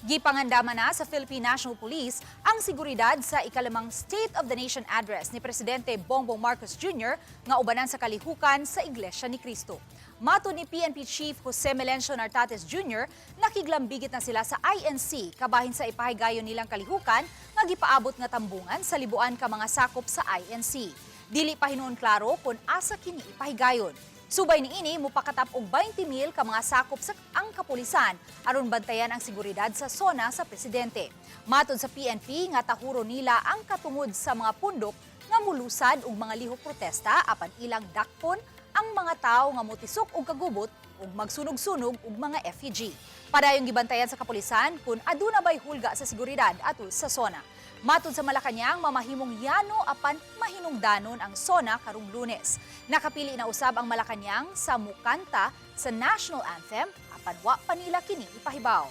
Gipangandaman na sa Philippine National Police ang seguridad sa ikalimang State of the Nation address ni Presidente Bongbong Marcos Jr. nga ubanan sa kalihukan sa Iglesia ni Cristo. Matud ni PNP Chief Jose Melencio Nartates Jr., nakiglambigit na sila sa INC kabahin sa ipahigayon nilang kalihukan nga gipaabot nga tambungan sa libuan ka mga sakop sa INC. Dili pa hinuon klaro kung asa kini ipahigayon. Subay niini mupakatap og 20,000 ka mga sakop sa ang kapulisan aron bantayan ang seguridad sa sona sa presidente. Matod sa PNP nga tahuro nila ang katungod sa mga pundok nga mulusad og mga lihok protesta apan ilang dakpon ang mga tawo nga motisok og kagubot ug magsunog-sunog og mga effigy. Padayong gibantayan sa kapulisan kung aduna bay hulga sa seguridad atul sa sona. Matod sa Malacañang, mamahimong yano apan mahinungdanon ang sona karong Lunes. Nakapili na usab ang Malacañang sa mukanta sa national anthem apan wa pa nila kini ipahibaw.